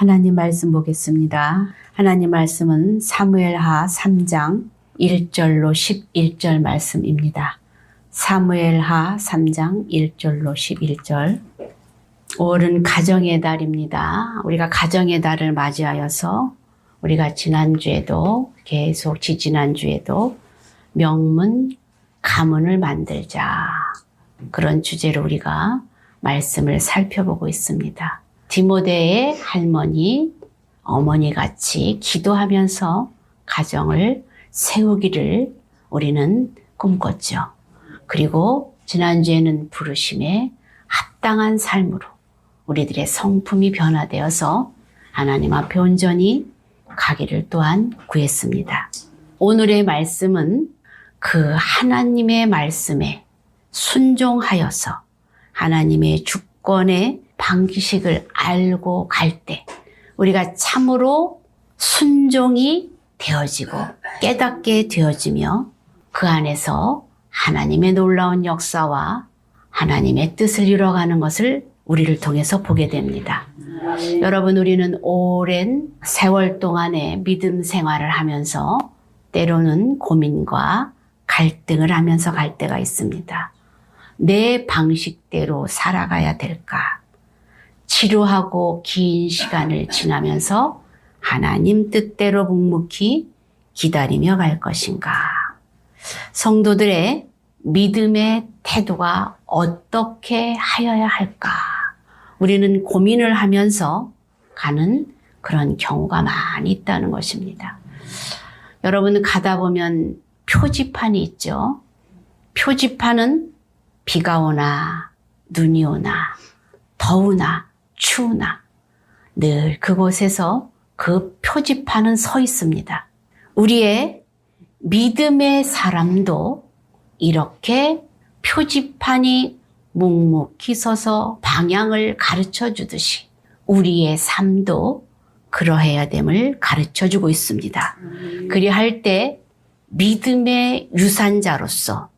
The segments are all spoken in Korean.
하나님 말씀 보겠습니다. 하나님 말씀은 사무엘하 3장 1절로 11절 말씀입니다. 사무엘하 3장 1절로 11절. 5월은 가정의 달입니다. 우리가 가정의 달을 맞이하여서 우리가 지난주에도 계속 지지난주에도 명문 가문을 만들자, 그런 주제로 우리가 말씀을 살펴보고 있습니다. 디모데의 할머니, 어머니같이 기도하면서 가정을 세우기를 우리는 꿈꿨죠. 그리고 지난주에는 부르심에 합당한 삶으로 우리들의 성품이 변화되어서 하나님 앞에 온전히 가기를 또한 구했습니다. 오늘의 말씀은 그 하나님의 말씀에 순종하여서 하나님의 주권의 방식을 알고 갈 때 우리가 참으로 순종이 되어지고 깨닫게 되어지며 그 안에서 하나님의 놀라운 역사와 하나님의 뜻을 이뤄가는 것을 우리를 통해서 보게 됩니다. 여러분, 우리는 오랜 세월 동안의 믿음 생활을 하면서 때로는 고민과 갈등을 하면서 갈 때가 있습니다. 내 방식대로 살아가야 될까? 치료하고 긴 시간을 지나면서 하나님 뜻대로 묵묵히 기다리며 갈 것인가? 성도들의 믿음의 태도가 어떻게 하여야 할까? 우리는 고민을 하면서 가는 그런 경우가 많이 있다는 것입니다. 여러분, 가다 보면 표지판이 있죠. 표지판은 비가 오나 눈이 오나 더우나 추우나 늘 그곳에서 그 표지판은 서 있습니다. 우리의 믿음의 사람도 이렇게 표지판이 묵묵히 서서 방향을 가르쳐 주듯이 우리의 삶도 그러해야 됨을 가르쳐 주고 있습니다. 그리할 때 믿음의 유산자로서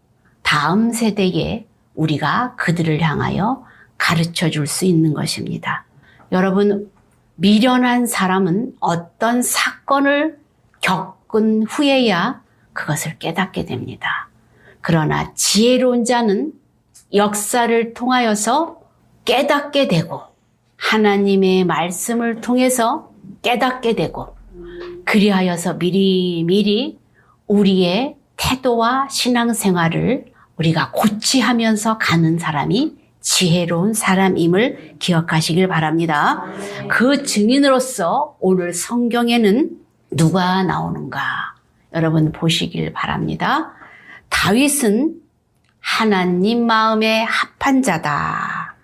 다음 세대에 우리가 그들을 향하여 가르쳐 줄 수 있는 것입니다. 여러분, 미련한 사람은 어떤 사건을 겪은 후에야 그것을 깨닫게 됩니다. 그러나 지혜로운 자는 역사를 통하여서 깨닫게 되고 하나님의 말씀을 통해서 깨닫게 되고 그리하여서 미리미리 우리의 태도와 신앙생활을 우리가 고치하면서 가는 사람이 지혜로운 사람임을 기억하시길 바랍니다. 그 증인으로서 오늘 성경에는 누가 나오는가? 여러분 보시길 바랍니다. 다윗은 하나님 마음에 합한 자다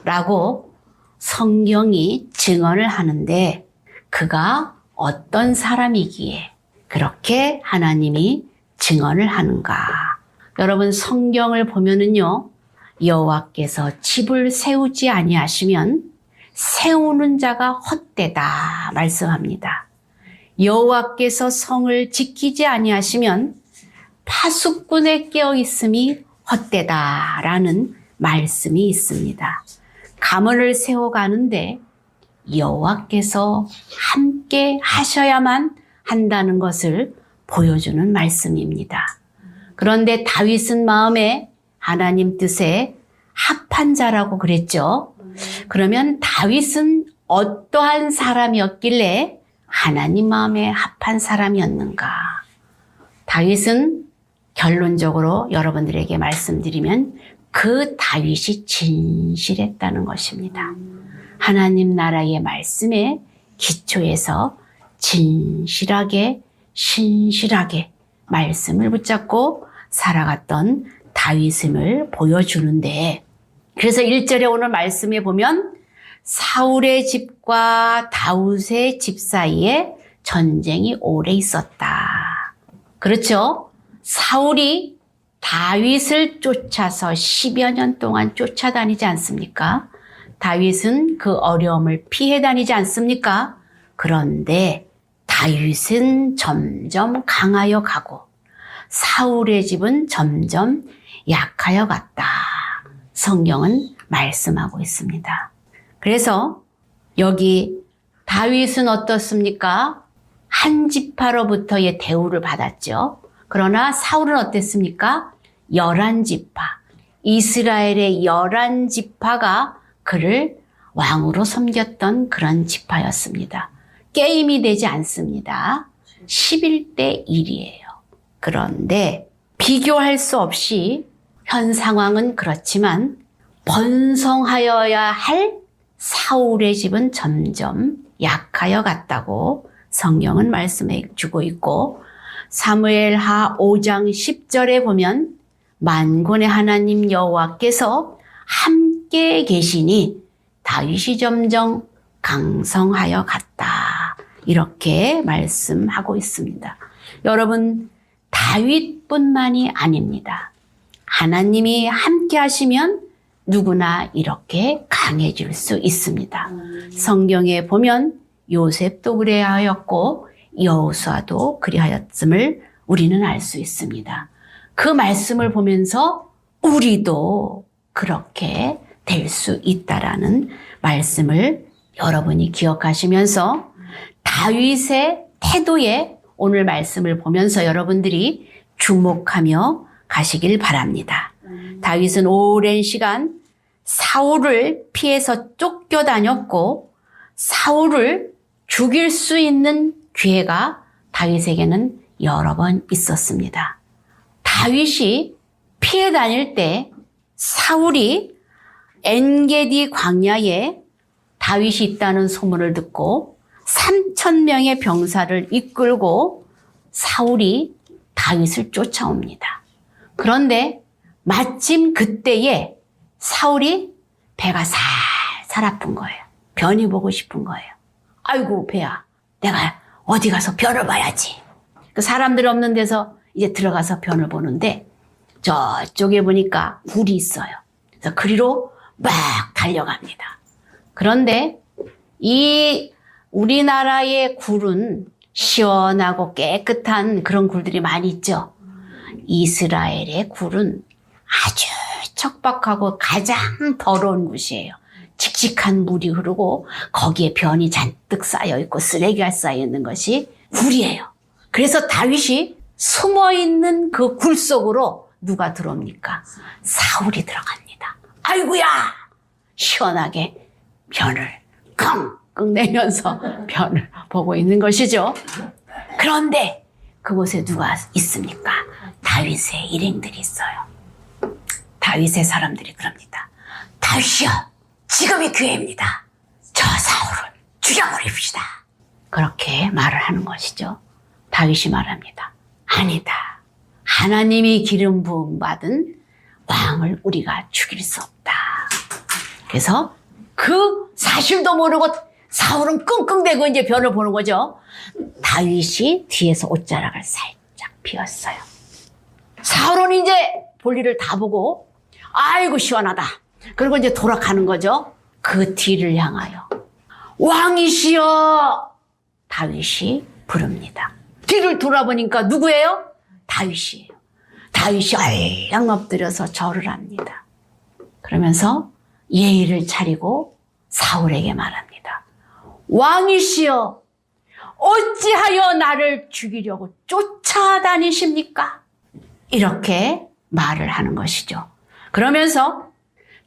라고 성경이 증언을 하는데 그가 어떤 사람이기에 그렇게 하나님이 증언을 하는가? 여러분, 성경을 보면은요, 여호와께서 집을 세우지 아니하시면 세우는 자가 헛되다 말씀합니다. 여호와께서 성을 지키지 아니하시면 파수꾼에 깨어 있음이 헛되다라는 말씀이 있습니다. 가문을 세워가는데 여호와께서 함께 하셔야만 한다는 것을 보여주는 말씀입니다. 그런데 다윗은 마음에 하나님 뜻에 합한 자라고 그랬죠. 그러면 다윗은 어떠한 사람이었길래 하나님 마음에 합한 사람이었는가? 다윗은 결론적으로 여러분들에게 말씀드리면 그 다윗이 진실했다는 것입니다. 하나님 나라의 말씀에 기초해서 진실하게 신실하게 말씀을 붙잡고 살아갔던 다윗임을 보여주는데, 그래서 1절에 오늘 말씀에 보면 사울의 집과 다윗의 집 사이에 전쟁이 오래 있었다. 그렇죠? 사울이 다윗을 쫓아서 10여 년 동안 쫓아다니지 않습니까? 다윗은 그 어려움을 피해 다니지 않습니까? 그런데 다윗은 점점 강하여 가고 사울의 집은 점점 약하여 갔다. 성경은 말씀하고 있습니다. 그래서 여기 다윗은 어떻습니까? 한 지파로부터의 대우를 받았죠. 그러나 사울은 어땠습니까? 11지파. 이스라엘의 11지파가 그를 왕으로 섬겼던 그런 지파였습니다. 게임이 되지 않습니다. 11대 1이에요. 그런데 비교할 수 없이 현 상황은 그렇지만 번성하여야 할 사울의 집은 점점 약하여 갔다고 성경은 말씀해 주고 있고, 사무엘하 5장 10절에 보면 만군의 하나님 여호와께서 함께 계시니 다윗이 점점 강성하여 갔다. 이렇게 말씀하고 있습니다. 여러분, 다윗뿐만이 아닙니다. 하나님이 함께 하시면 누구나 이렇게 강해질 수 있습니다. 성경에 보면 요셉도 그래하였고 여호수아도 그리하였음을 우리는 알 수 있습니다. 그 말씀을 보면서 우리도 그렇게 될 수 있다라는 말씀을 여러분이 기억하시면서 다윗의 태도에 오늘 말씀을 보면서 여러분들이 주목하며 가시길 바랍니다. 다윗은 오랜 시간 사울을 피해서 쫓겨다녔고 사울을 죽일 수 있는 기회가 다윗에게는 여러 번 있었습니다. 다윗이 피해 다닐 때 사울이 엔게디 광야에 다윗이 있다는 소문을 듣고 3,000명의 병사를 이끌고 사울이 다윗을 쫓아옵니다. 그런데 마침 그때에 사울이 배가 살살 아픈 거예요. 변이 보고 싶은 거예요. 아이고 배야, 내가 어디 가서 변을 봐야지. 그 사람들이 없는 데서 이제 들어가서 변을 보는데 저쪽에 보니까 굴이 있어요. 그래서 그리로 막 달려갑니다. 그런데 이 우리나라의 굴은 시원하고 깨끗한 그런 굴들이 많이 있죠. 이스라엘의 굴은 아주 척박하고 가장 더러운 곳이에요. 칙칙한 물이 흐르고 거기에 변이 잔뜩 쌓여있고 쓰레기가 쌓여있는 것이 굴이에요. 그래서 다윗이 숨어있는 그 굴 속으로 누가 들어옵니까? 사울이 들어갑니다. 아이고야! 시원하게 변을 끙끙 내면서 변을 보고 있는 것이죠. 그런데 그곳에 누가 있습니까? 다윗의 일행들이 있어요. 다윗의 사람들이 그럽니다. 다윗이여, 지금이 기회입니다. 저 사울을 죽여버립시다. 그렇게 말을 하는 것이죠. 다윗이 말합니다. 아니다. 하나님이 기름 부음 받은 왕을 우리가 죽일 수 없다. 그래서 그 사실도 모르고 사울은 끙끙대고 이제 변을 보는 거죠. 다윗이 뒤에서 옷자락을 살짝 피웠어요. 사울은 이제 볼일을 다 보고 아이고 시원하다. 그리고 이제 돌아가는 거죠. 그 뒤를 향하여 왕이시여 다윗이 부릅니다. 뒤를 돌아보니까 누구예요? 다윗이에요. 다윗이 얼렁 엎드려서 절을 합니다. 그러면서 예의를 차리고 사울에게 말합니다. 왕이시여 어찌하여 나를 죽이려고 쫓아다니십니까? 이렇게 말을 하는 것이죠. 그러면서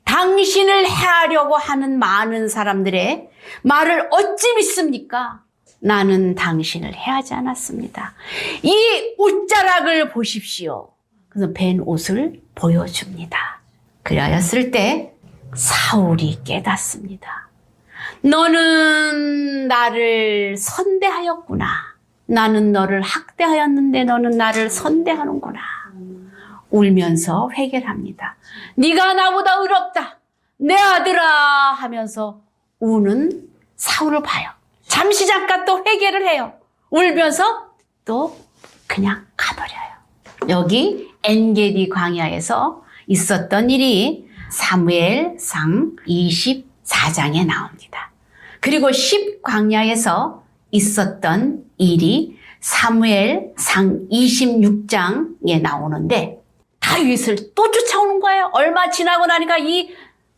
당신을 해하려고 하는 많은 사람들의 말을 어찌 믿습니까? 나는 당신을 해하지 않았습니다. 이 옷자락을 보십시오. 그래서 벤 옷을 보여줍니다. 그리하였을 때 사울이 깨닫습니다. 너는 나를 선대하였구나. 나는 너를 학대하였는데 너는 나를 선대하는구나. 울면서 회개를 합니다. 네가 나보다 의롭다. 내 아들아 하면서 우는 사울을 봐요. 잠시 잠깐 또 회개를 해요. 울면서 또 그냥 가버려요. 여기 엔게디 광야에서 있었던 일이 사무엘상 24장에 나옵니다. 그리고 10광야에서 있었던 일이 사무엘상 26장에 나오는데 다윗을 또 쫓아오는 거예요. 얼마 지나고 나니까 이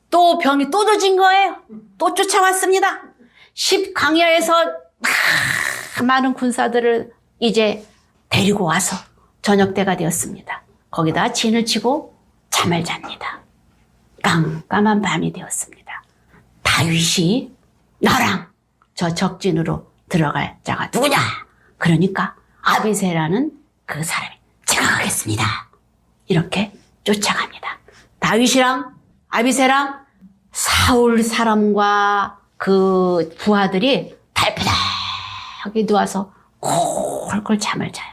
또 병이 또 도진 거예요. 또 쫓아왔습니다. 광야에서 많은 군사들을 이제 데리고 와서 저녁 때가 되었습니다. 거기다 진을 치고 잠을 잡니다. 깜깜한 밤이 되었습니다. 다윗이 나랑 저 적진으로 들어갈 자가 누구냐? 그러니까 아비새라는 그 사람이 제가 가겠습니다. 이렇게 쫓아갑니다. 다윗이랑 아비새랑 사울 사람과 그 부하들이 달팽하게 누워서 콜콜 잠을 자요.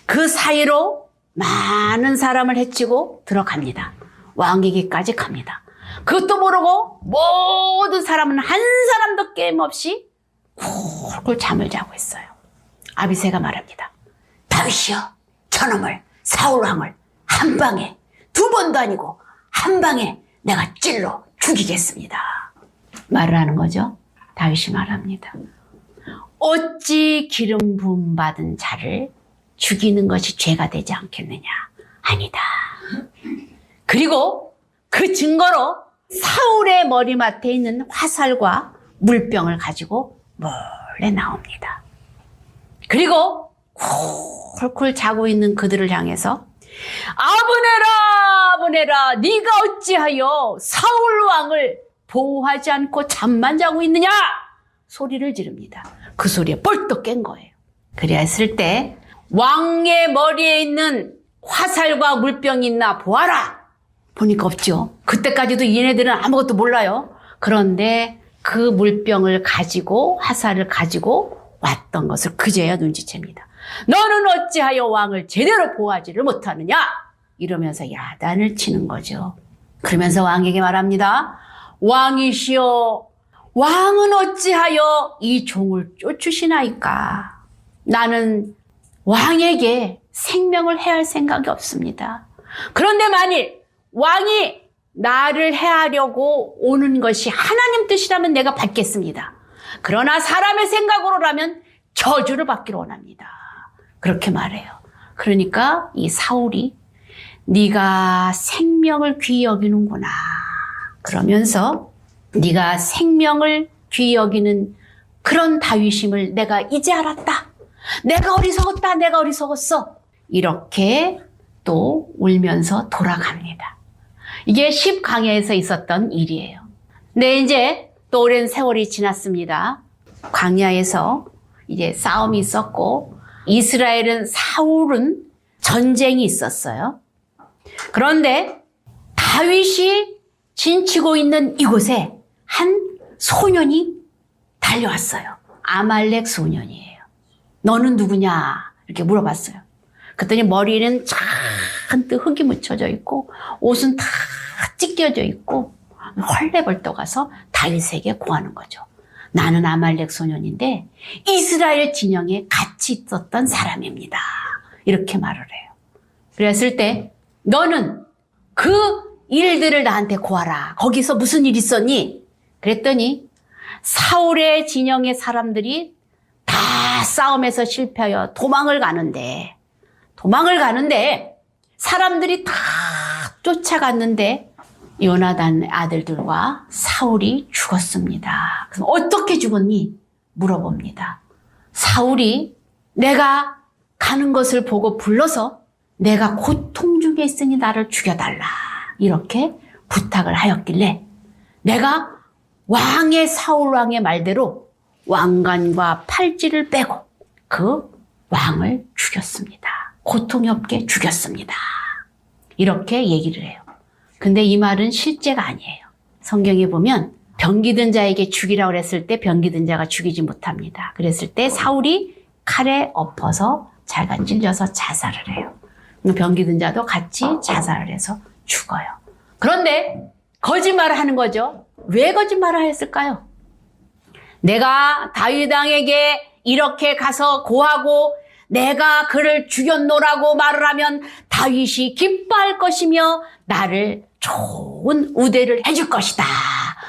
그 사이로 많은 사람을 해치고 들어갑니다. 왕에게까지 갑니다. 그것도 모르고 모든 사람은 한 사람도 깨임없이 콜콜 잠을 자고 있어요. 아비새가 말합니다. 다윗이여, 저놈을 사울왕을 한 방에, 두 번도 아니고 한 방에 내가 찔러 죽이겠습니다. 말을 하는 거죠. 다윗이 말합니다. 어찌 기름 부음 받은 자를 죽이는 것이 죄가 되지 않겠느냐? 아니다. 그리고 그 증거로 사울의 머리맡에 있는 화살과 물병을 가지고 몰래 나옵니다. 그리고 콜콜 자고 있는 그들을 향해서 아브네라, 아브네라, 네가 어찌하여 사울 왕을 보호하지 않고 잠만 자고 있느냐? 소리를 지릅니다. 그 소리에 벌떡 깬 거예요. 그래야 했을 때 왕의 머리에 있는 화살과 물병이 있나 보아라. 보니까 없죠. 그때까지도 얘네들은 아무것도 몰라요. 그런데 그 물병을 가지고 화살을 가지고 왔던 것을 그제야 눈치챕니다. 너는 어찌하여 왕을 제대로 보호하지를 못하느냐? 이러면서 야단을 치는 거죠. 그러면서 왕에게 말합니다. 왕이시여, 왕은 어찌하여 이 종을 쫓으시나이까? 나는 왕에게 생명을 해할 생각이 없습니다. 그런데 만일 왕이 나를 해하려고 오는 것이 하나님 뜻이라면 내가 받겠습니다. 그러나 사람의 생각으로라면 저주를 받기를 원합니다. 그렇게 말해요. 그러니까 이 사울이 네가 생명을 귀히 여기는구나. 그러면서 네가 생명을 귀히 여기는 그런 다윗임을 내가 이제 알았다. 내가 어리석었다. 내가 어리석었어. 이렇게 또 울면서 돌아갑니다. 이게 10광야에서 있었던 일이에요. 네, 이제 또 오랜 세월이 지났습니다. 광야에서 이제 싸움이 있었고 이스라엘은 사울은 전쟁이 있었어요. 그런데 다윗이 진치고 있는 이곳에 한 소년이 달려왔어요. 아말렉 소년이에요. 너는 누구냐? 이렇게 물어봤어요. 그랬더니 머리는 잔뜩 흙이 묻혀져 있고 옷은 다 찢겨져 있고 헐레벌떡 가서 다윗에게 고하는 거죠. 나는 아말렉 소년인데 이스라엘 진영에 같이 있었던 사람입니다. 이렇게 말을 해요. 그랬을 때 너는 그 일들을 나한테 고하라. 거기서 무슨 일 있었니? 그랬더니 사울의 진영의 사람들이 다 싸움에서 실패하여 도망을 가는데 사람들이 다 쫓아갔는데 요나단 아들들과 사울이 죽었습니다. 그래서 어떻게 죽었니? 물어봅니다. 사울이 내가 가는 것을 보고 불러서 내가 고통 중에 있으니 나를 죽여달라. 이렇게 부탁을 하였길래 내가 왕의 사울 왕의 말대로 왕관과 팔찌를 빼고 그 왕을 죽였습니다. 고통이 없게 죽였습니다. 이렇게 얘기를 해요. 근데 이 말은 실제가 아니에요. 성경에 보면 병기든 자에게 죽이라고 그랬을 때 병기든 자가 죽이지 못합니다. 그랬을 때 사울이 칼에 엎어서 자기가 찔려서 자살을 해요. 병기든 자도 같이 자살을 해서 죽어요. 그런데 거짓말을 하는 거죠. 왜 거짓말을 했을까요? 내가 다윗 왕에게 이렇게 가서 고하고 내가 그를 죽였노라고 말을 하면 다윗이 기뻐할 것이며 나를 좋은 우대를 해줄 것이다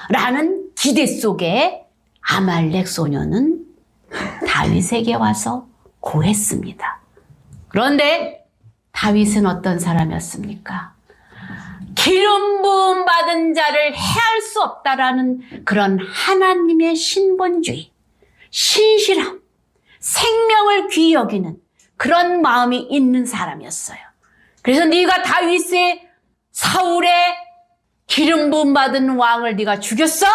라는 기대 속에 아말렉 소년은 다윗에게 와서 고했습니다. 그런데 다윗은 어떤 사람이었습니까? 기름 부음 받은 자를 해할 수 없다라는 그런 하나님의 신본주의, 신실함, 생명을 귀히 여기는 그런 마음이 있는 사람이었어요. 그래서 네가 다윗의 사울의 기름 부음 받은 왕을 네가 죽였어?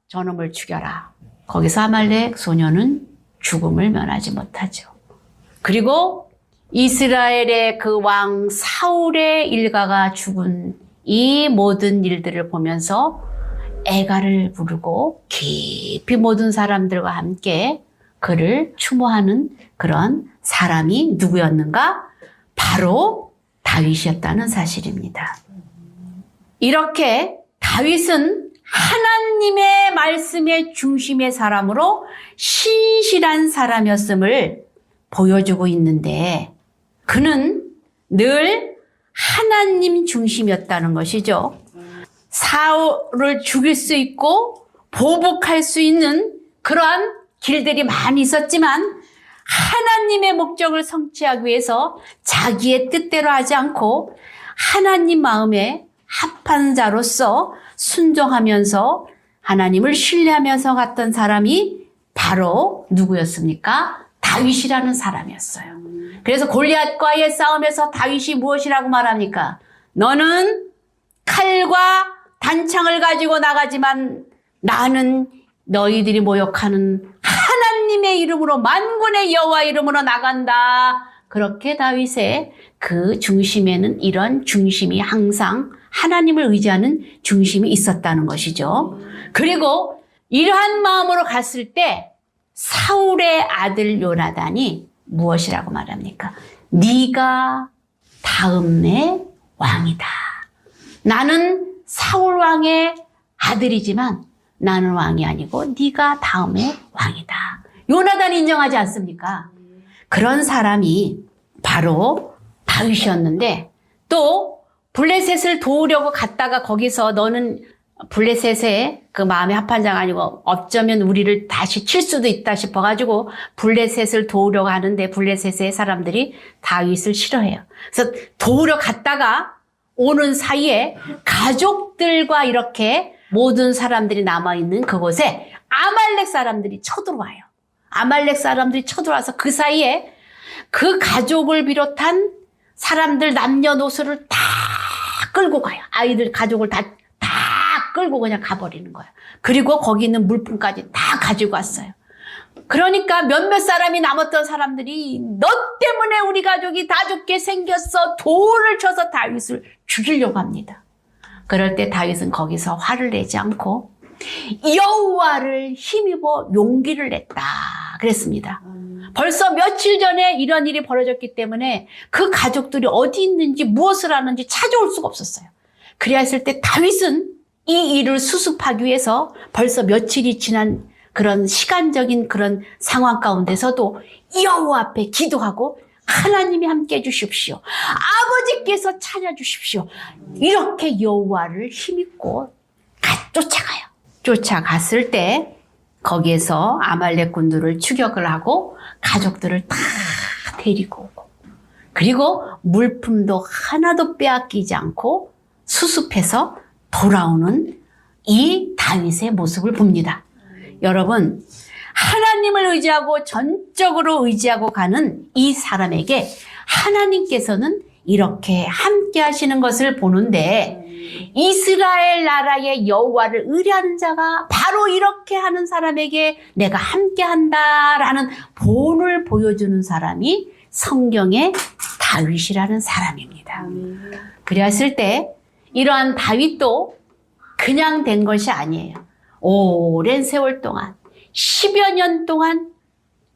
저놈을 죽여라. 거기서 아말렉 소년은 죽음을 면하지 못하죠. 그리고 이스라엘의 그 왕 사울의 일가가 죽은 이 모든 일들을 보면서 애가를 부르고 깊이 모든 사람들과 함께 그를 추모하는 그런 사람이 누구였는가? 바로 다윗이었다는 사실입니다. 이렇게 다윗은 하나님의 말씀의 중심의 사람으로 신실한 사람이었음을 보여주고 있는데 그는 늘 하나님 중심이었다는 것이죠. 사울을 죽일 수 있고 보복할 수 있는 그러한 길들이 많이 있었지만 하나님의 목적을 성취하기 위해서 자기의 뜻대로 하지 않고 하나님 마음에 합한 자로서 순종하면서 하나님을 신뢰하면서 갔던 사람이 바로 누구였습니까? 다윗이라는 사람이었어요. 그래서 골리앗과의 싸움에서 다윗이 무엇이라고 말합니까? 너는 칼과 단창을 가지고 나가지만 나는 너희들이 모욕하는 하나님의 이름으로 만군의 여호와 이름으로 나간다. 그렇게 다윗의 그 중심에는 이런 중심이 항상 하나님을 의지하는 중심이 있었다는 것이죠. 그리고 이러한 마음으로 갔을 때 사울의 아들 요나단이 무엇이라고 말합니까? 네가 다음의 왕이다. 나는 사울 왕의 아들이지만 나는 왕이 아니고 네가 다음의 왕이다. 요나단이 인정하지 않습니까? 그런 사람이 바로 다윗이었는데 또 블레셋을 도우려고 갔다가 거기서 너는 블레셋의 그 마음에 합한 자가 아니고 어쩌면 우리를 다시 칠 수도 있다 싶어가지고 블레셋을 도우려고 하는데 블레셋의 사람들이 다윗을 싫어해요. 그래서 도우려 갔다가 오는 사이에 가족들과 이렇게 모든 사람들이 남아있는 그곳에 아말렉 사람들이 쳐들어와요. 아말렉 사람들이 쳐들어와서 그 사이에 그 가족을 비롯한 사람들 남녀노소를 다 끌고 가요. 아이들 가족을 다 끌고 그냥 가버리는 거예요. 그리고 거기 있는 물품까지 다 가지고 왔어요. 그러니까 몇몇 사람이 남았던 사람들이 너 때문에 우리 가족이 다 죽게 생겼어. 돌을 쳐서 다윗을 죽이려고 합니다. 그럴 때 다윗은 거기서 화를 내지 않고 여호와를 힘입어 용기를 냈다 그랬습니다. 벌써 며칠 전에 이런 일이 벌어졌기 때문에 그 가족들이 어디 있는지 무엇을 하는지 찾아올 수가 없었어요. 그래야 했을 때 다윗은 이 일을 수습하기 위해서 벌써 며칠이 지난 그런 시간적인 그런 상황 가운데서도 여호와 앞에 기도하고 하나님이 함께 해주십시오. 아버지께서 찾아주십시오. 이렇게 여호와를 힘입고 쫓아가요. 쫓아갔을 때 거기에서 아말렉 군들을 추격을 하고 가족들을 다 데리고 오고 그리고 물품도 하나도 빼앗기지 않고 수습해서 돌아오는 이 다윗의 모습을 봅니다. 여러분, 하나님을 의지하고 전적으로 의지하고 가는 이 사람에게 하나님께서는 이렇게 함께 하시는 것을 보는데 이스라엘 나라의 여호와를 의뢰하는 자가 바로 이렇게 하는 사람에게 내가 함께 한다라는 본을 보여주는 사람이 성경의 다윗이라는 사람입니다. 그랬을 때 이러한 다윗도 그냥 된 것이 아니에요. 오랜 세월 동안 10여 년 동안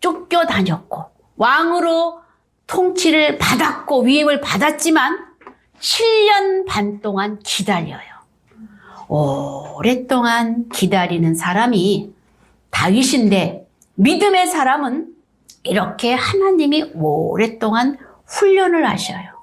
쫓겨다녔고 왕으로 통치를 받았고 위임을 받았지만 7년 반 동안 기다려요. 오랫동안 기다리는 사람이 다윗인데 믿음의 사람은 이렇게 하나님이 오랫동안 훈련을 하셔요.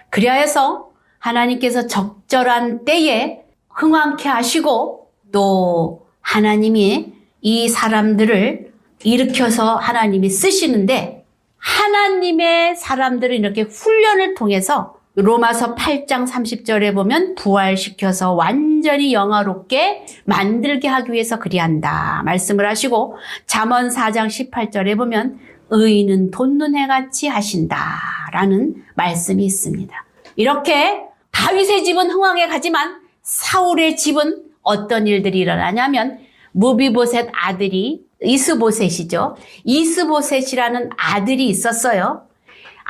그래야 해서 하나님께서 적절한 때에 흥왕케 하시고 또 하나님이 이 사람들을 일으켜서 하나님이 쓰시는데 하나님의 사람들은 이렇게 훈련을 통해서 로마서 8장 30절에 보면 부활시켜서 완전히 영화롭게 만들게 하기 위해서 그리한다 말씀을 하시고, 잠언 4장 18절에 보면 의인은 돋는 해같이 하신다라는 말씀이 있습니다. 이렇게 다윗의 집은 흥왕에 가지만 사울의 집은 어떤 일들이 일어나냐면, 무비보셋 아들이 이스보셋이죠. 이스보셋이라는 아들이 있었어요.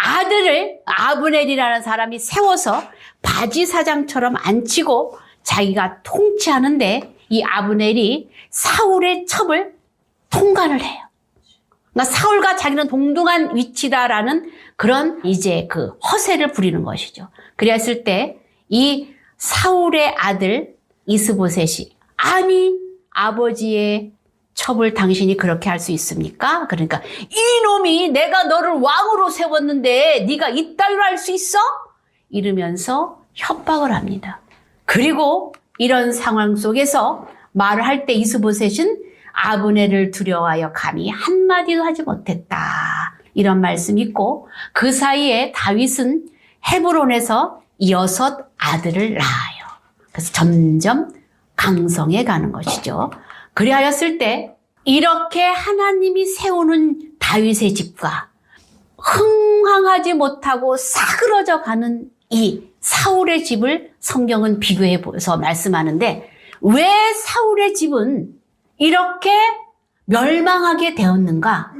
아들을 아브넬이라는 사람이 세워서 바지사장처럼 앉히고 자기가 통치하는데, 이 아브넬이 사울의 첩을 통관을 해요. 그러니까 사울과 자기는 동등한 위치다라는 그런 이제 그 허세를 부리는 것이죠. 그랬을 때 이 사울의 아들 이스보셋이, 아니 아버지의 첩을 당신이 그렇게 할 수 있습니까? 그러니까 이놈이 내가 너를 왕으로 세웠는데 네가 이따위로 할 수 있어? 이러면서 협박을 합니다. 그리고 이런 상황 속에서 말을 할 때 이스보셋은 아브넬을 두려워하여 감히 한마디도 하지 못했다, 이런 말씀이 있고, 그 사이에 다윗은 헤브론에서 6 아들을 낳아요. 그래서 점점 강성해 가는 것이죠. 그리하였을 때 이렇게 하나님이 세우는 다윗의 집과 흥황하지 못하고 사그러져 가는 이 사울의 집을 성경은 비교해서 말씀하는데, 왜 사울의 집은 이렇게 멸망하게 되었는가?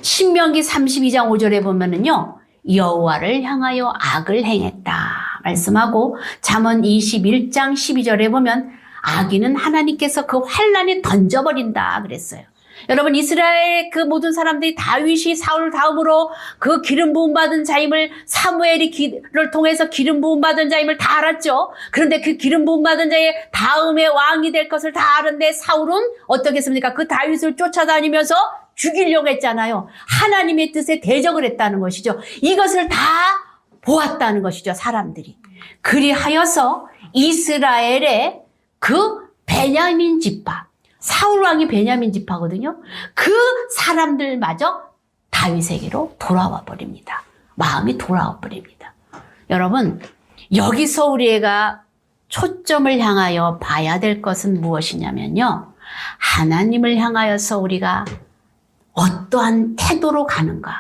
신명기 32장 5절에 보면은요, 여호와를 향하여 악을 행했다 말씀하고, 잠언 21장 12절에 보면 악인은 하나님께서 그 환란에 던져버린다 그랬어요. 여러분, 이스라엘 그 모든 사람들이 다윗이 사울 다음으로 그 기름 부음 받은 자임을, 사무엘을 통해서 기름 부음 받은 자임을 다 알았죠. 그런데 그 기름 부음 받은 자의 다음에 왕이 될 것을 다 아는데 사울은 어떻게 했습니까? 그 다윗을 쫓아다니면서 죽이려고 했잖아요. 하나님의 뜻에 대적을 했다는 것이죠. 이것을 다 보았다는 것이죠, 사람들이. 그리하여서 이스라엘의 그 베냐민 지파, 사울 왕이 베냐민 지파거든요. 그 사람들마저 다윗에게로 돌아와 버립니다. 마음이 돌아와 버립니다. 여러분, 여기서 우리가 초점을 향하여 봐야 될 것은 무엇이냐면요, 하나님을 향하여서 우리가 어떠한 태도로 가는가.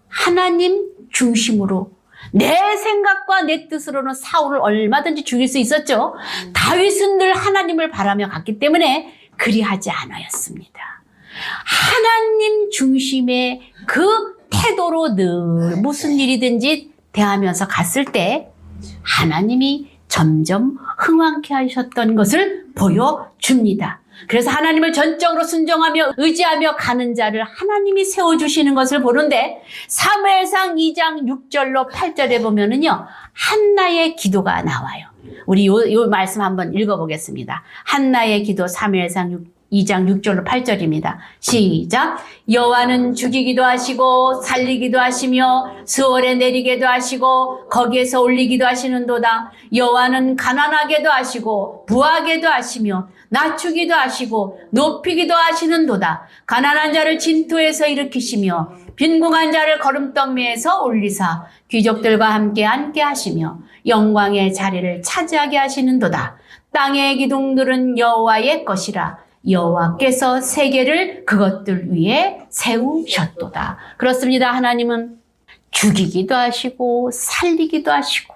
하나님 중심으로, 내 생각과 내 뜻으로는 사울을 얼마든지 죽일 수 있었죠. 다윗은 늘 하나님을 바라며 갔기 때문에 그리하지 않았습니다. 하나님 중심의 그 태도로 늘 무슨 일이든지 대하면서 갔을 때 하나님이 점점 흥왕케 하셨던 것을 보여줍니다. 그래서 하나님을 전적으로 순종하며 의지하며 가는 자를 하나님이 세워주시는 것을 보는데, 사무엘상 2장 6절로 8절에 보면은요, 한나의 기도가 나와요. 우리 요 말씀 한번 읽어보겠습니다. 한나의 기도, 사무엘상 2장 6절로 8절입니다. 시작. 여호와는 죽이기도 하시고 살리기도 하시며 스월에 내리게도 하시고 거기에서 올리기도 하시는도다. 여호와는 가난하게도 하시고 부하게도 하시며 낮추기도 하시고 높이기도 하시는도다. 가난한 자를 진토에서 일으키시며 빈궁한 자를 거름더미에서 올리사 귀족들과 함께 앉게 하시며 영광의 자리를 차지하게 하시는도다. 땅의 기둥들은 여호와의 것이라. 여호와께서 세계를 그것들 위에 세우셨도다. 그렇습니다. 하나님은 죽이기도 하시고 살리기도 하시고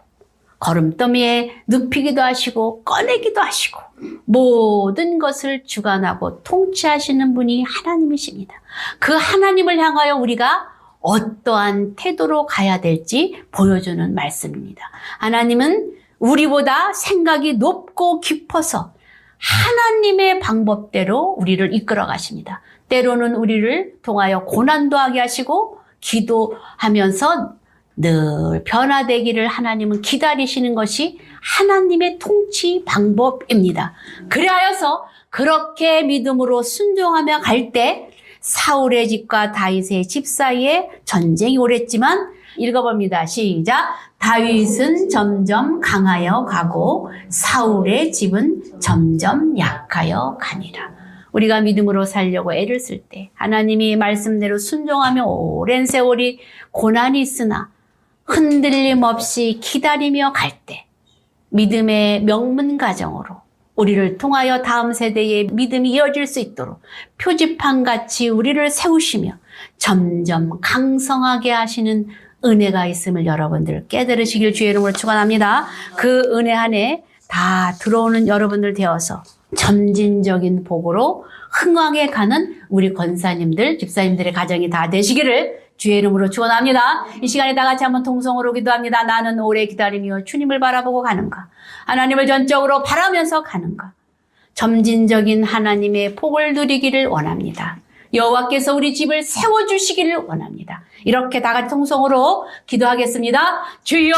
거름더미에 눕히기도 하시고 꺼내기도 하시고 모든 것을 주관하고 통치하시는 분이 하나님이십니다. 그 하나님을 향하여 우리가 어떠한 태도로 가야 될지 보여주는 말씀입니다. 하나님은 우리보다 생각이 높고 깊어서 하나님의 방법대로 우리를 이끌어 가십니다. 때로는 우리를 통하여 고난도 하게 하시고 기도하면서 늘 변화되기를 하나님은 기다리시는 것이 하나님의 통치 방법입니다. 그리하여서 그렇게 믿음으로 순종하며 갈 때 사울의 집과 다윗의 집 사이에 전쟁이 오랬지만, 읽어봅니다. 시작. 다윗은 점점 강하여 가고 사울의 집은 점점 약하여 가니라. 우리가 믿음으로 살려고 애를 쓸 때 하나님이 말씀대로 순종하며 오랜 세월이 고난이 있으나 흔들림 없이 기다리며 갈 때 믿음의 명문 가정으로 우리를 통하여 다음 세대의 믿음이 이어질 수 있도록 표지판같이 우리를 세우시며 점점 강성하게 하시는 은혜가 있음을 여러분들 깨달으시길 주의 이름으로 축원합니다. 그 은혜 안에 다 들어오는 여러분들 되어서 점진적인 복으로 흥왕해 가는 우리 권사님들, 집사님들의 가정이 다 되시기를 주의 이름으로 축원합니다. 이 시간에 다 같이 한번 통성으로 기도합니다. 나는 오래 기다리며 주님을 바라보고 가는가? 하나님을 전적으로 바라면서 가는가? 점진적인 하나님의 복을 누리기를 원합니다. 여호와께서 우리 집을 세워주시기를 원합니다. 이렇게 다 같이 통성으로 기도하겠습니다. 주여!